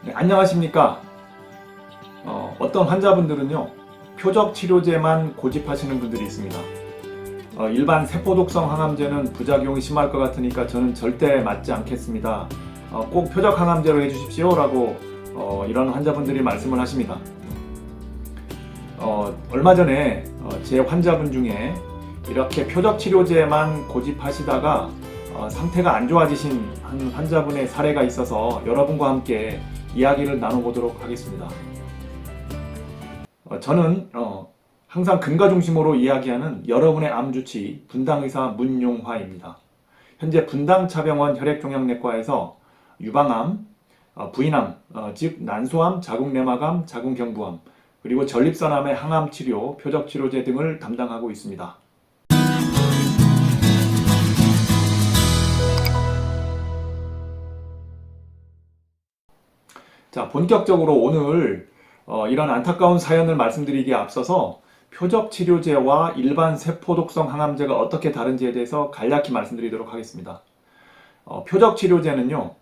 네, 안녕하십니까. 어떤 환자분들은요, 표적 치료제만 고집하시는 분들이 있습니다. 일반 세포독성 항암제는 부작용이 심할 것 같으니까 저는 절대 맞지 않겠습니다. 꼭 표적 항암제로 해주십시오 라고 이런 환자분들이 말씀을 하십니다. 얼마 전에 제 환자분 중에 이렇게 표적 치료제만 고집하시다가 상태가 안 좋아지신 한 환자분의 사례가 있어서 여러분과 함께 이야기를 나눠보도록 하겠습니다. 저는 항상 근거 중심으로 이야기하는 여러분의 암주치 분당의사 문용화입니다. 현재 분당차병원 혈액종양내과에서 유방암, 부인암, 즉 난소암, 자궁내막암, 자궁경부암, 그리고 전립선암의 항암치료, 표적치료제 등을 담당하고 있습니다. 자, 본격적으로 오늘 이런 안타까운 사연을 말씀드리기에 앞서서 표적 치료제와 일반 세포독성 항암제가 어떻게 다른지에 대해서 간략히 말씀드리도록 하겠습니다. 표적 치료제는요,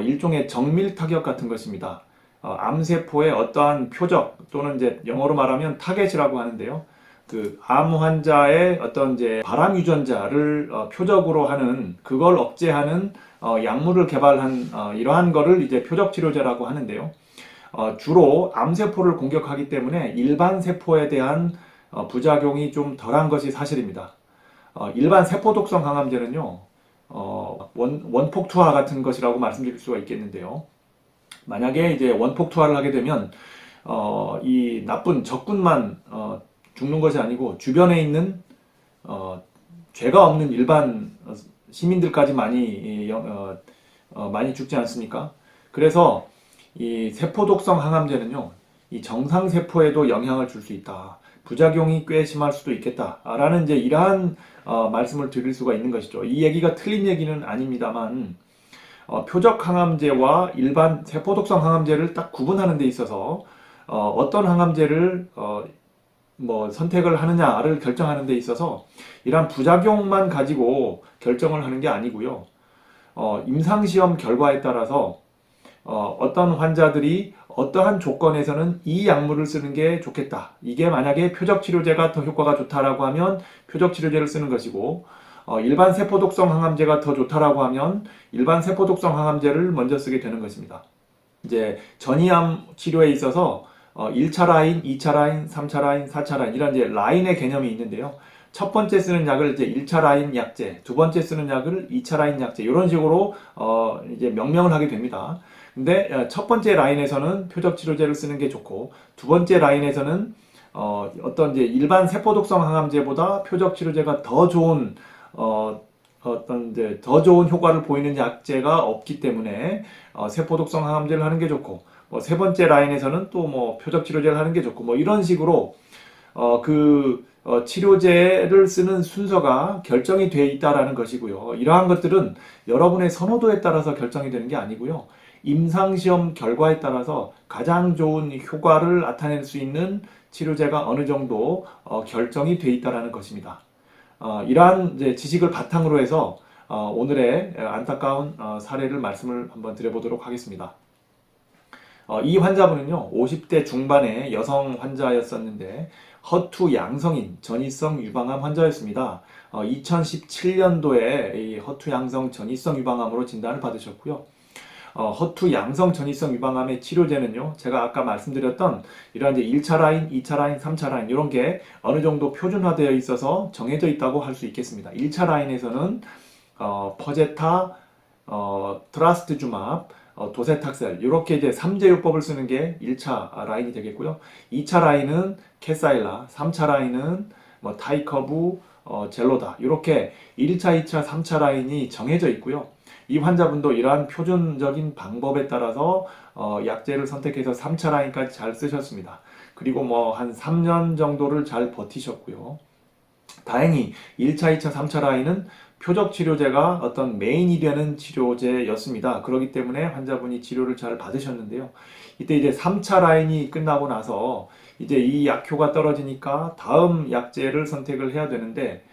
일종의 정밀 타격 같은 것입니다. 암세포의 어떠한 표적 또는 이제 영어로 말하면 타겟이라고 하는데요. 그 암 환자의 어떤 이제 발암 유전자를 표적으로 하는 그걸 억제하는 약물을 개발한 이러한 거를 이제 표적 치료제라고 하는데요. 주로 암세포를 공격하기 때문에 일반 세포에 대한 부작용이 좀 덜한 것이 사실입니다. 일반 세포독성 항암제는요, 원폭 투하 같은 것이라고 말씀드릴 수가 있겠는데요. 만약에 이제 원폭 투하를 하게 되면 이 나쁜 적군만 죽는 것이 아니고 주변에 있는 죄가 없는 일반 시민들까지 많이 죽지 않습니까? 그래서 이 세포독성 항암제는요, 이 정상 세포에도 영향을 줄 수 있다. 부작용이 꽤 심할 수도 있겠다라는 이제 이러한 말씀을 드릴 수가 있는 것이죠. 이 얘기가 틀린 얘기는 아닙니다만 표적 항암제와 일반 세포독성 항암제를 딱 구분하는 데 있어서 어떤 항암제를 선택을 하느냐를 결정하는 데 있어서 이러한 부작용만 가지고 결정을 하는 게 아니고요. 임상시험 결과에 따라서 어떤 환자들이 어떠한 조건에서는 이 약물을 쓰는 게 좋겠다. 이게 만약에 표적치료제가 더 효과가 좋다라고 하면 표적치료제를 쓰는 것이고, 일반 세포독성 항암제가 더 좋다라고 하면 일반 세포독성 항암제를 먼저 쓰게 되는 것입니다. 이제 전이암 치료에 있어서 1차 라인, 2차 라인, 3차 라인, 4차 라인 이런 이제 라인의 개념이 있는데요. 첫 번째 쓰는 약을 이제 1차 라인 약제, 두 번째 쓰는 약을 2차 라인 약제 이런 식으로 이제 명명을 하게 됩니다. 근데 첫 번째 라인에서는 표적 치료제를 쓰는 게 좋고 두 번째 라인에서는 어떤 이제 일반 세포독성 항암제보다 표적 치료제가 더 좋은 어떤 이제 더 좋은 효과를 보이는 약제가 없기 때문에 세포독성 항암제를 하는 게 좋고 세 번째 라인에서는 또 표적 치료제를 하는 게 좋고 이런 식으로 치료제를 쓰는 순서가 결정이 돼 있다라는 것이고요. 이러한 것들은 여러분의 선호도에 따라서 결정이 되는 게 아니고요. 임상시험 결과에 따라서 가장 좋은 효과를 나타낼 수 있는 치료제가 어느 정도 결정이 돼 있다라는 것입니다. 이러한 이제 지식을 바탕으로 해서 오늘의 안타까운 사례를 말씀을 한번 드려보도록 하겠습니다. 이 환자분은요, 50대 중반의 여성 환자였었는데 허투 양성인 전이성 유방암 환자였습니다. 2017년도에 이 허투 양성 전이성 유방암으로 진단을 받으셨고요. 허투 양성 전이성 유방암의 치료제는요, 제가 아까 말씀드렸던 이런 이제 1차 라인, 2차 라인, 3차 라인 이런 게 어느 정도 표준화되어 있어서 정해져 있다고 할 수 있겠습니다. 1차 라인에서는 퍼제타, 트라스트주맙, 도세탁셀 이렇게 이제 3제요법을 쓰는 게 1차 라인이 되겠고요. 2차 라인은 캐사일라, 3차 라인은 타이커브, 젤로다 이렇게 1차, 2차, 3차 라인이 정해져 있고요. 이 환자분도 이러한 표준적인 방법에 따라서 약제를 선택해서 3차 라인까지 잘 쓰셨습니다. 그리고 한 3년 정도를 잘 버티셨고요. 다행히 1차, 2차, 3차 라인은 표적 치료제가 어떤 메인이 되는 치료제였습니다. 그렇기 때문에 환자분이 치료를 잘 받으셨는데요. 이때 이제 3차 라인이 끝나고 나서 이제 이 약효가 떨어지니까 다음 약제를 선택을 해야 되는데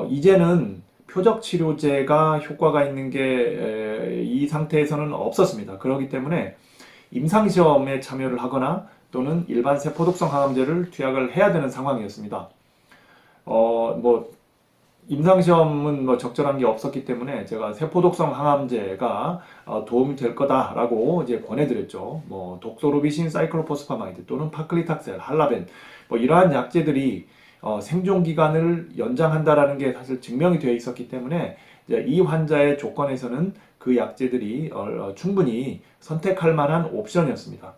이제는 표적 치료제가 효과가 있는 게 이 상태에서는 없었습니다. 그렇기 때문에 임상시험에 참여를 하거나 또는 일반 세포독성 항암제를 투약을 해야 되는 상황이었습니다. 뭐 임상시험은 뭐 적절한 게 없었기 때문에 제가 세포독성 항암제가 도움이 될 거다라고 이제 권해드렸죠. 뭐 독소로비신, 사이클로포스파마이드 또는 파클리탁셀, 할라벤 뭐 이러한 약제들이 생존 기간을 연장한다라는 게 사실 증명이 되어 있었기 때문에 이제 이 환자의 조건에서는 그 약제들이 충분히 선택할 만한 옵션이었습니다.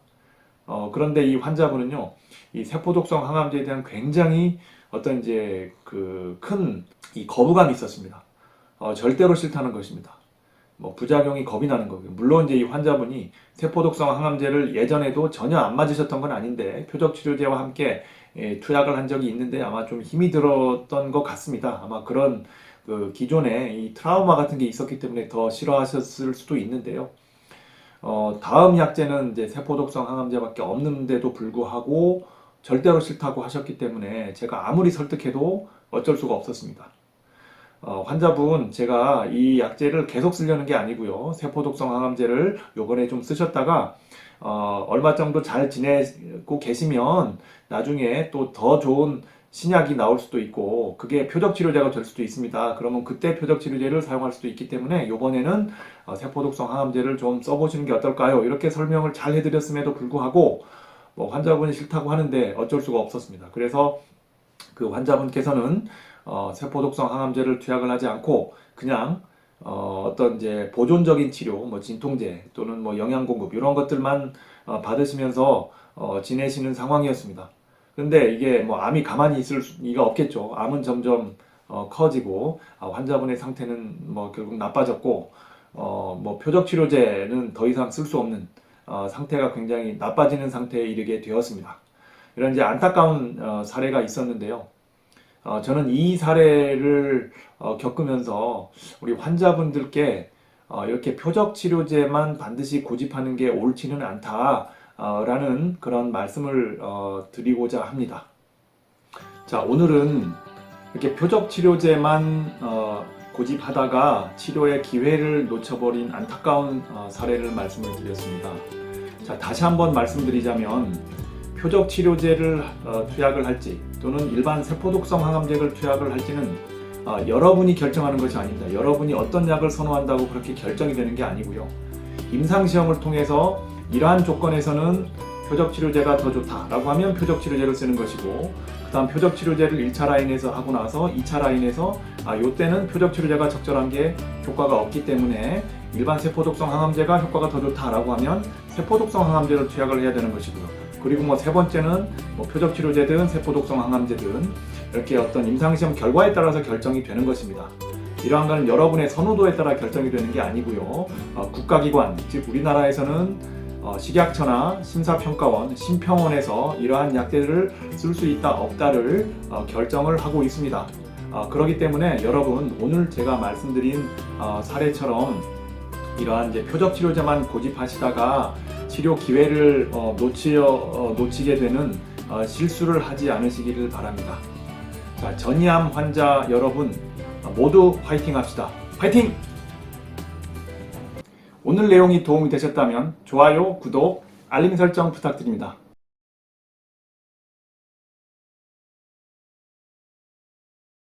그런데 이 환자분은요, 이 세포독성 항암제에 대한 굉장히 어떤 이제 그 큰 이 거부감이 있었습니다. 절대로 싫다는 것입니다. 뭐 부작용이 겁이 나는 거고요. 물론 이제 이 환자분이 세포독성 항암제를 예전에도 전혀 안 맞으셨던 건 아닌데 표적 치료제와 함께 투약을 한 적이 있는데 아마 좀 힘이 들었던 것 같습니다. 아마 그런 그 기존에 이 트라우마 같은 게 있었기 때문에 더 싫어하셨을 수도 있는데요. 다음 약제는 이제 세포독성 항암제밖에 없는데도 불구하고 절대로 싫다고 하셨기 때문에 제가 아무리 설득해도 어쩔 수가 없었습니다. 환자분 제가 이 약제를 계속 쓰려는 게 아니고요. 세포독성 항암제를 요번에 좀 쓰셨다가 얼마 정도 잘 지내고 계시면 나중에 또 더 좋은 신약이 나올 수도 있고 그게 표적치료제가 될 수도 있습니다. 그러면 그때 표적치료제를 사용할 수도 있기 때문에 요번에는 세포독성 항암제를 좀 써보시는 게 어떨까요? 이렇게 설명을 잘 해드렸음에도 불구하고 뭐 환자분이 싫다고 하는데 어쩔 수가 없었습니다. 그래서 그 환자분께서는 세포독성 항암제를 투약을 하지 않고 그냥 어떤 이제 보존적인 치료, 뭐 진통제 또는 뭐 영양 공급 이런 것들만 받으시면서 지내시는 상황이었습니다. 근데 이게 뭐 암이 가만히 있을 리가 없겠죠. 암은 점점 커지고 환자분의 상태는 뭐 결국 나빠졌고 뭐 표적 치료제는 더 이상 쓸 수 없는 상태가 굉장히 나빠지는 상태에 이르게 되었습니다. 이런 이제 안타까운 사례가 있었는데요. 저는 이 사례를 겪으면서 우리 환자분들께 이렇게 표적 치료제만 반드시 고집하는 게 옳지는 않다라는 그런 말씀을 드리고자 합니다. 자, 오늘은 이렇게 표적 치료제만 고집하다가 치료의 기회를 놓쳐버린 안타까운 사례를 말씀을 드렸습니다. 자, 다시 한번 말씀드리자면 표적 치료제를 투약을 할지 또는 일반 세포독성 항암제를 투약을 할지는 여러분이 결정하는 것이 아닙니다. 여러분이 어떤 약을 선호한다고 그렇게 결정이 되는 게 아니고요. 임상시험을 통해서 이러한 조건에서는 표적 치료제가 더 좋다라고 하면 표적 치료제를 쓰는 것이고 그 다음 표적 치료제를 1차 라인에서 하고 나서 2차 라인에서 요때는 표적 치료제가 적절한 게 효과가 없기 때문에 일반 세포독성 항암제가 효과가 더 좋다라고 하면 세포독성 항암제를 투약을 해야 되는 것이고요. 그리고 뭐 세 번째는 뭐 표적 치료제든 세포독성 항암제든 이렇게 어떤 임상시험 결과에 따라서 결정이 되는 것입니다. 이러한 것은 여러분의 선호도에 따라 결정이 되는 게 아니고요. 국가기관, 즉 우리나라에서는 식약처나 심사평가원, 심평원에서 이러한 약제를 쓸 수 있다 없다를 결정을 하고 있습니다. 그렇기 때문에 여러분 오늘 제가 말씀드린 사례처럼 이러한 이제 표적 치료제만 고집하시다가 치료 기회를 놓치게 되는 실수를 하지 않으시기를 바랍니다. 자, 전이암 환자 여러분 모두 화이팅 합시다. 화이팅! 오늘 내용이 도움이 되셨다면 좋아요, 구독, 알림 설정 부탁드립니다.